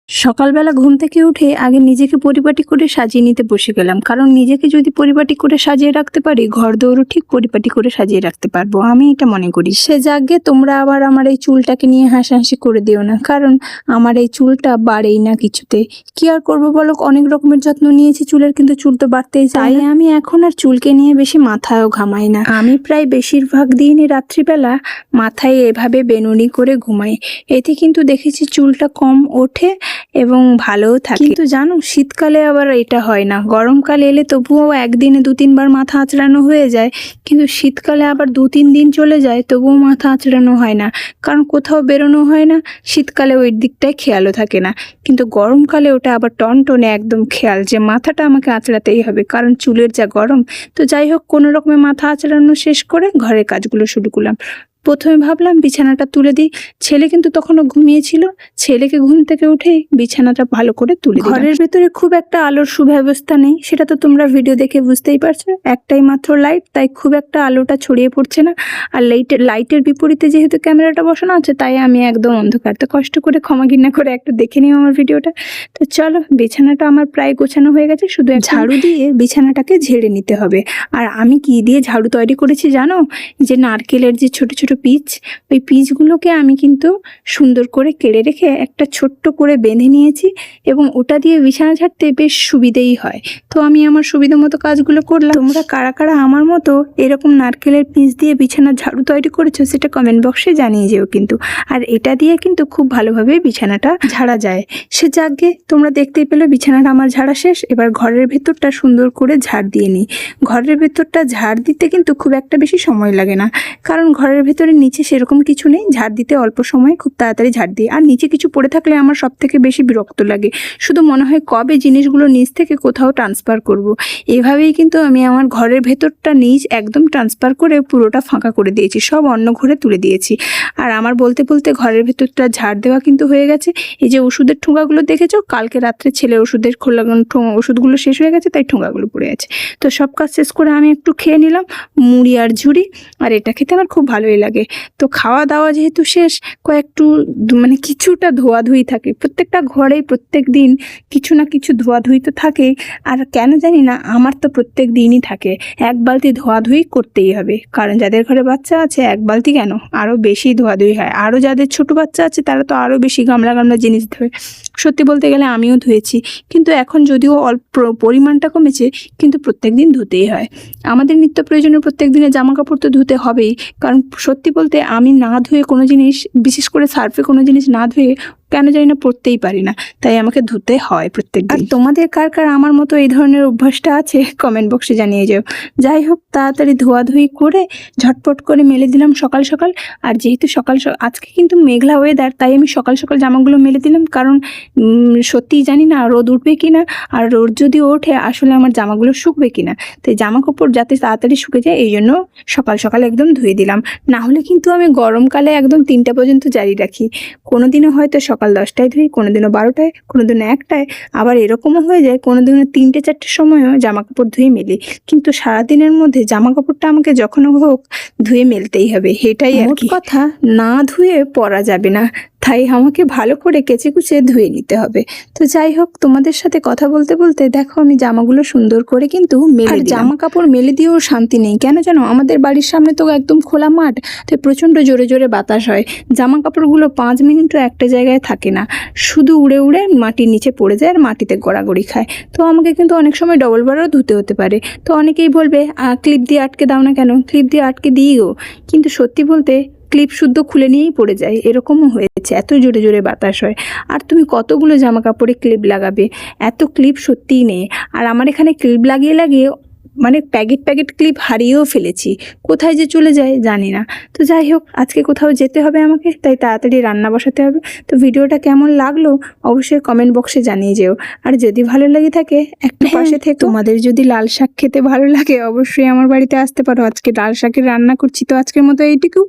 সকালবেলা ঘুম থেকে উঠে আগে নিজেকে পরিপাটি করে সাজিয়ে নিতে বসে গেলাম, কারণ নিজেকে যদি পরিপাটি করে সাজিয়ে রাখতে পারি ঘর দৌড়ও ঠিক পরিপাটি করে সাজিয়ে রাখতে পারবো, আমি এটা মনে করি। সে যাগে তোমরা আবার আমার এই চুলটাকে নিয়ে হাসাহাসি করে দিও না, কারণ আমার এই চুলটা বাড়েই না কিছুতে। কি আর করবো বলো, অনেক রকমের যত্ন নিয়েছি চুলের, কিন্তু চুল তো বাড়তেই চাই। আমি এখন আর চুলকে নিয়ে বেশি মাথায়ও ঘামাই না। আমি প্রায় বেশিরভাগ দিনই রাত্রিবেলা মাথায় এভাবে বেনুনি করে ঘুমাই, এতে কিন্তু দেখেছি চুলটা কম ওঠে এবং ভালোও থাকে। কিন্তু জানো, শীতকালে আবার এটা হয় না। গরমকালে এলে তবুও একদিনে 2-3 বার মাথা আঁচড়ানো হয়ে যায়, কিন্তু শীতকালে আবার 2-3 দিন চলে যায় তবুও মাথা আঁচড়ানো হয় না, কারণ কোথাও বেরোনো হয় না। শীতকালে ওই দিকটায় খেয়ালও থাকে না, কিন্তু গরমকালে ওটা আবার টনটনে একদম খেয়াল যে মাথাটা আমাকে আঁচড়াতেই হবে, কারণ চুলের যা গরম। তো যাই হোক, কোনো রকমে মাথা আঁচড়ানো শেষ করে ঘরের কাজগুলো শুরু করলাম। প্রথমে ভাবলাম বিছানাটা তুলে দিই, ছেলে কিন্তু তখনও ঘুমিয়েছিল। ছেলেকে ঘুম থেকে উঠেই বিছানাটা ভালো করে তুলে দিই। ঘরের ভেতরে খুব একটা আলোর সুব্যবস্থা নেই, সেটা তো তোমরা ভিডিও দেখে বুঝতেই পারছো। একটাই মাত্র লাইট, তাই খুব একটা আলোটা ছড়িয়ে পড়ছে না। আর লাইটের বিপরীতে যেহেতু ক্যামেরাটা বসানো আছে, তাই আমি একদম অন্ধকার। তো কষ্ট করে ক্ষমা ঘৃণা করে একটু দেখে নিও আমার ভিডিওটা। তো চলো, বিছানাটা আমার প্রায় গোছানো হয়ে গেছে, শুধু ঝাড়ু দিয়ে বিছানাটাকে ঝেড়ে নিতে হবে। আর আমি কি দিয়ে ঝাড়ু তৈরি করেছি জানো? যে নারকেলের যে ছোট ছোট পিচ, ওই পিচগুলোকে আমি কিন্তু সুন্দর করে কেড়ে রেখে একটা ছোট্ট করে বেঁধে নিয়েছি, এবং ওটা দিয়ে বিছানা ঝাড়তে বেশ সুবিধেই হয়। তো আমি আমার সুবিধা মতো কাজগুলো করলাম। তোমরা কারা কারা আমার মতো এরকম নারকেলের পিচ দিয়ে বিছানার ঝাড়ু তৈরি করেছো সেটা কমেন্ট বক্সে জানিয়ে যেও কিন্তু। আর এটা দিয়ে কিন্তু খুব ভালোভাবে বিছানাটা ঝাড়া যায়। সে যাকে তোমরা দেখতেই পেলে বিছানাটা আমার ঝাড়া শেষ। এবার ঘরের ভেতরটা সুন্দর করে ঝাড় দিয়ে নিই। ঘরের ভেতরটা ঝাড় দিতে কিন্তু খুব একটা বেশি সময় লাগে না, কারণ ঘরের ভেতরে নিচে সেরকম কিছু নেই। ঝাড় দিতে অল্প সময়ে খুব তাড়াতাড়ি ঝাড় দিই। আর নিচে কিছু পড়ে থাকলে আমার সব থেকে বেশি বিরক্ত লাগে, শুধু মনে হয় কবে জিনিসগুলো নিচ থেকে কোথাও ট্রান্সফার করব। এভাবেই কিন্তু আমি আমার ঘরের ভেতরটা নিচ একদম ট্রান্সফার করে পুরোটা ফাঁকা করে দিয়েছি, সব অন্য ঘরে তুলে দিয়েছি। আর আমার বলতে বলতে ঘরের ভেতরটা ঝাড় দেওয়া কিন্তু হয়ে গেছে। এই যে ওষুধের ঠোঙাগুলো দেখেছো, কালকে রাত্রে ছেলের ওষুধের ওষুধগুলো শেষ হয়ে গেছে, তাই ঠোঙাগুলো পড়ে আছে। তো সব কাজ শেষ করে আমি একটু খেয়ে নিলাম মুড়ি আর ঝুড়ি, আর এটা খেতে আমার খুব ভালোই লাগে। তো খাওয়া দাওয়া যেহেতু শেষ, কয়েকটু কিছুটা ধোয়াধুয়ি থাকে প্রত্যেকটা ঘরেই, প্রত্যেক দিন কিছু না কিছু ধোয়াধুয়ি তো থাকে। আর কেন জানি না, আমার তো প্রত্যেক দিনই থাকে। 1 বালতি ধোয়াধুয়ি করতেই হবে, কারণ যাদের ঘরে বাচ্চা আছে 1 বালতি কেন, আরও বেশি ধোয়াধুয়ি হয়। আরও যাদের ছোট বাচ্চা আছে তারা তো আরও বেশি গামলা গামলা জিনিস ধোয়। সত্যি বলতে গেলে আমিও ধুয়েছি, কিন্তু এখন যদিও অল্প পরিমাণটা কমেছে, কিন্তু প্রত্যেক দিন ধুতেই হয়। আমাদের নিত্য প্রয়োজনীয় প্রত্যেক দিনের জামা কাপড় তো ধুতে হবেই, কারণ সত্যি বলতে আমি না ধুয়ে কোনো জিনিস, বিশেষ করে সার্ফে কোনো জিনিস না ধুয়ে কেন জানি না পড়তেই পারি না, তাই আমাকে ধুতে হয় প্রত্যেক দিন। আর তোমাদের কার কার আমার মতো এই ধরনের অভ্যাসটা আছে কমেন্ট বক্সে জানিয়ে যাও। যাই হোক, তাড়াতাড়ি ধোয়াধুয়ি করে ঝটপট করে মেলে দিলাম সকাল সকাল। আর যেহেতু সকাল আজকে কিন্তু মেঘলা ওয়েদার, তাই আমি সকাল সকাল জামাগুলো মেলে দিলাম, কারণ সত্যিই জানি না রোদ উঠবে কিনা, আর রোদ যদি ওঠে আসলে আমার জামাগুলো শুকবে কিনা। তাই জামা কাপড় যাতে তাড়াতাড়ি শুকে যায় এই জন্য সকাল সকাল একদম ধুয়ে দিলাম। না হলে কিন্তু আমি গরমকালে একদম 3টা পর্যন্ত জারি রাখি। কোনোদিনও হয়তো সকাল 10টায় ধুই, কোনোদিনও 12টায়, কোনোদিনও 1টায়, আবার এরকমও হয়ে যায় কোনোদিনও 3টে-4টের সময়ও জামা কাপড় ধুয়ে মেলি। কিন্তু সারাদিনের মধ্যে জামা কাপড়টা আমাকে যখন হোক ধুয়ে মেলতেই হবে, এটাই আর কি। কথা, না ধুয়ে পরা যাবে না, তাই আমাকে ভালো করে কেচে কুচে ধুয়ে নিতে হবে। তো যাই হোক, তোমাদের সাথে কথা বলতে বলতে দেখো আমি জামাগুলো সুন্দর করে কিন্তু মেলে দিলাম। জামা কাপড় মেলে দিয়েও শান্তি নেই, কেন জানো? আমাদের বাড়ির সামনে তো একদম খোলা মাঠ, তো প্রচণ্ড জোরে জোরে বাতাস হয়। জামা কাপড়গুলো 5 মিনিটও একটা জায়গায় থাকে না, শুধু উড়ে উড়ে মাটির নিচে পড়ে যায় আর মাটিতে গড়াগড়ি খায়। তো আমাকে কিন্তু অনেক সময় ডবল বারও ধুতে হতে পারে। তো অনেকেই বলবে ক্লিপ দিয়ে আটকে দাও না কেন? ক্লিপ দিয়ে আটকে দিইও, কিন্তু সত্যি বলতে ক্লিপ শুদ্ধ খুলে নিয়েই পড়ে যায়, এরকমও হয়েছে। এত জোরে জোরে বাতাস হয়, আর তুমি কতগুলো জামা কাপড়ে ক্লিপ লাগাবে? এত ক্লিপ সত্যিই নেই। আর আমার এখানে ক্লিপ লাগিয়ে লাগিয়ে মানে প্যাকেট ক্লিপ হারিয়েও ফেলেছি, কোথায় যে চলে যায় জানি না। তো যাই হোক, আজকে কোথাও যেতে হবে আমাকে, তাই তাড়াতাড়ি রান্না বসাতে হবে। তো ভিডিওটা কেমন লাগলো অবশ্যই কমেন্ট বক্সে জানিয়ে যেও। আর যদি ভালো লাগে থাকে একটা পাশে থেকে, তোমাদের যদি লাল শাক খেতে ভালো লাগে অবশ্যই আমার বাড়িতে আসতে পারো। আজকে লাল শাকের রান্না করছি। তো আজকের মতো এইটুকু।